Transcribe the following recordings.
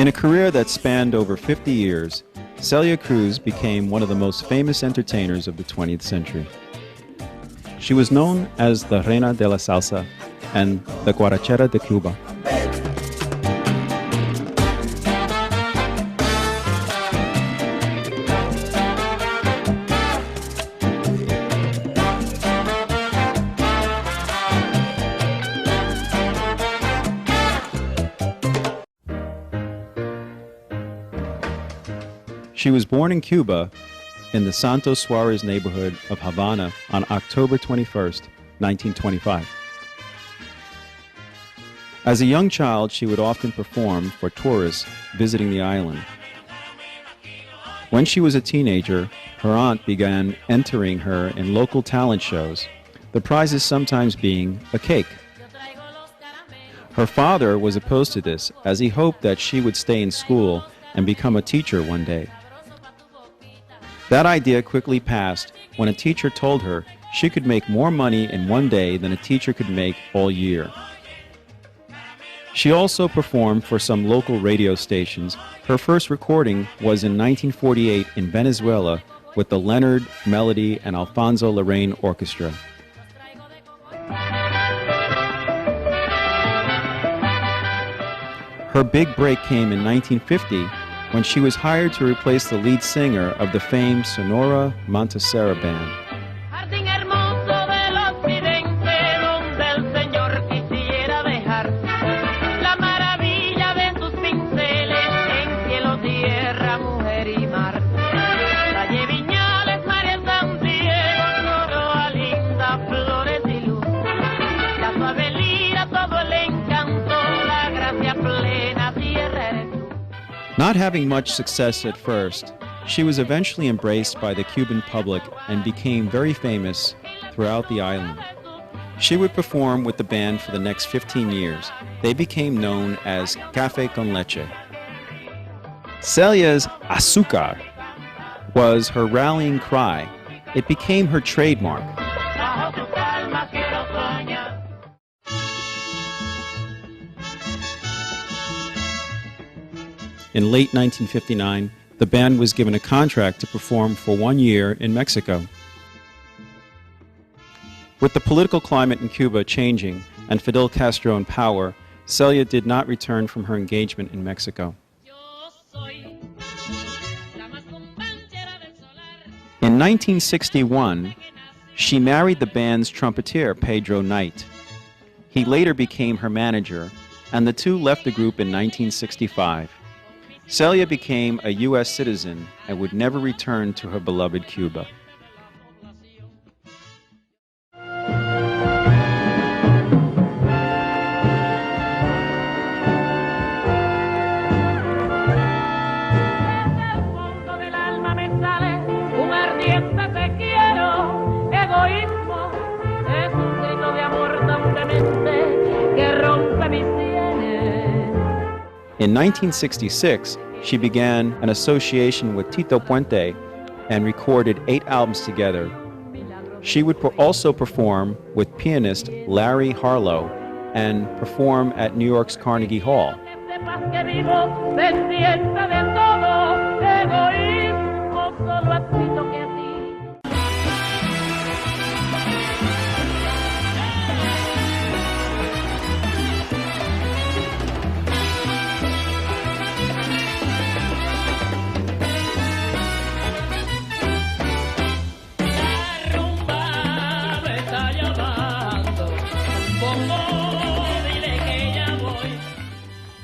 In a career that spanned over 50 years, Celia Cruz became one of the most famous entertainers of the 20th century. She was known as the Reina de la Salsa and the Guarachera de Cuba. She was born in Cuba in the Santos Suarez neighborhood of Havana on October 21st, 1925. As a young child, she would often perform for tourists visiting the island. When she was a teenager, her aunt began entering her in local talent shows, the prizes sometimes being a cake. Her father was opposed to this, as he hoped that she would stay in school and become a teacher one day. That idea quickly passed when a teacher told her she could make more money in one day than a teacher could make all year. She also performed for some local radio stations. Her first recording was in 1948 in Venezuela with the Leonard, Melody, and Alfonso Lorraine Orchestra. Her big break came in 1950 when she was hired to replace the lead singer of the famed Sonora Montserrat Band. Not having much success at first, she was eventually embraced by the Cuban public and became very famous throughout the island. She would perform with the band for the next 15 years. They became known as Café con Leche. Celia's azúcar was her rallying cry. It became her trademark. In late 1959, the band was given a contract to perform for 1 year in Mexico. With the political climate in Cuba changing and Fidel Castro in power, Celia did not return from her engagement in Mexico. In 1961, she married the band's trumpeter, Pedro Knight. He later became her manager, and the two left the group in 1965. Celia became a U.S. citizen and would never return to her beloved Cuba. In 1966, she began an association with Tito Puente and recorded 8 albums together. She would also perform with pianist Larry Harlow and perform at New York's Carnegie Hall.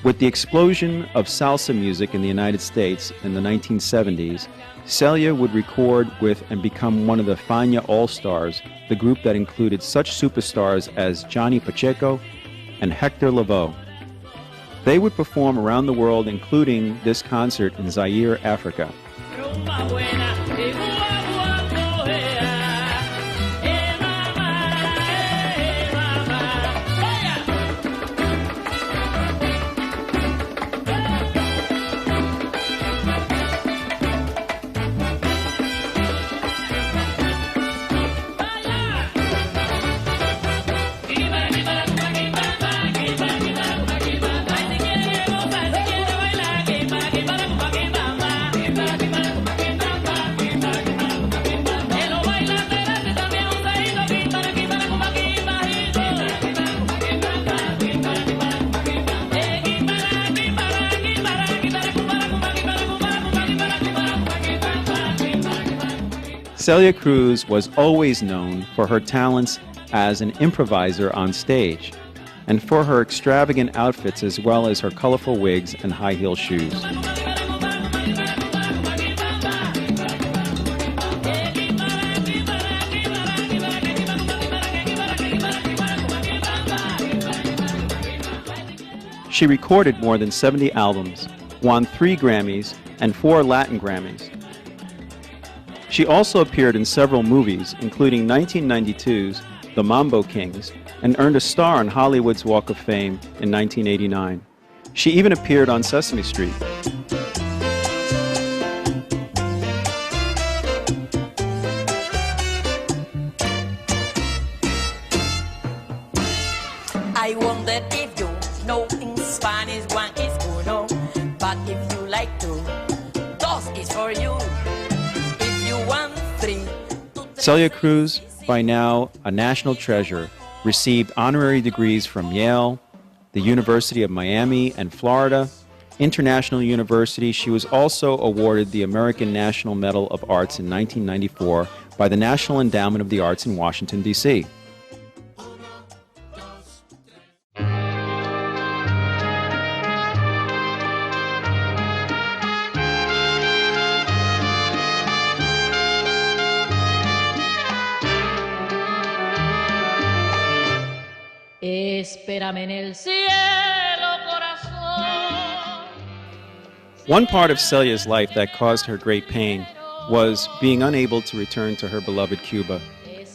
With the explosion of salsa music in the United States in the 1970s, Celia would record with and become one of the Fania All-Stars, the group that included such superstars as Johnny Pacheco and Hector Lavoe. They would perform around the world, including this concert in Zaire, Africa. Celia Cruz was always known for her talents as an improviser on stage and for her extravagant outfits as well as her colorful wigs and high-heel shoes. She recorded more than 70 albums, won 3 Grammys and 4 Latin Grammys. She also appeared in several movies, including 1992's The Mambo Kings, and earned a star on Hollywood's Walk of Fame in 1989. She even appeared on Sesame Street. I wondered if you know in Spanish one is uno, but if you like two, dos is for you. If you want three, Celia Cruz, by now a national treasure, received honorary degrees from Yale, the University of Miami and Florida, International University. She was also awarded the American National Medal of Arts in 1994 by the National Endowment of the Arts in Washington, D.C. Espérame en el cielo, corazón. One part of Celia's life that caused her great pain was being unable to return to her beloved Cuba.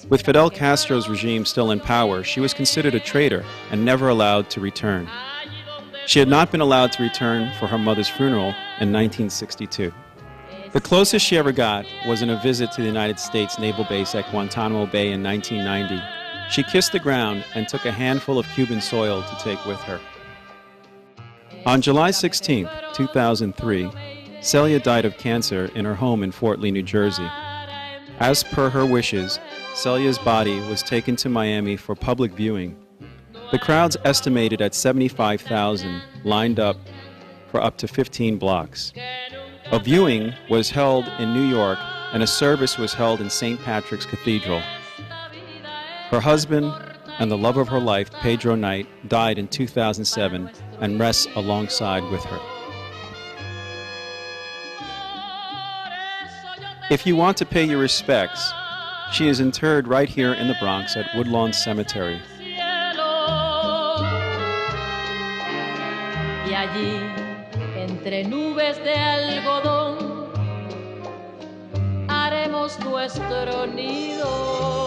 With Fidel Castro's regime still in power, she was considered a traitor and never allowed to return. She had not been allowed to return for her mother's funeral in 1962. The closest she ever got was in a visit to the United States Naval Base at Guantanamo Bay in 1990. She kissed the ground and took a handful of Cuban soil to take with her. On July 16, 2003, Celia died of cancer in her home in Fort Lee, New Jersey. As per her wishes, Celia's body was taken to Miami for public viewing. The crowds estimated at 75,000 lined up for up to 15 blocks. A viewing was held in New York and a service was held in St. Patrick's Cathedral. Her husband and the love of her life, Pedro Knight, died in 2007 and rests alongside with her. If you want to pay your respects, she is interred right here in the Bronx at Woodlawn Cemetery. Y allí, entre nubes de algodón, haremos nuestro nido.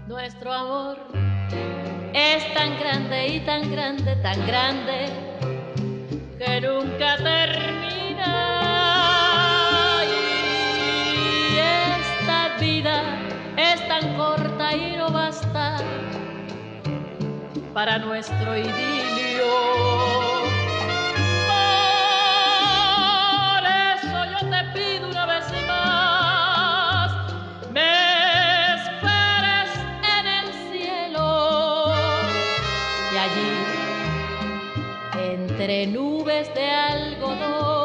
Nuestro amor es tan grande y tan grande, tan grande, que nunca termina. Y esta vida es tan corta y no basta para nuestro idilio. Por eso yo te pido una vez más, y allí, entre nubes de algodón,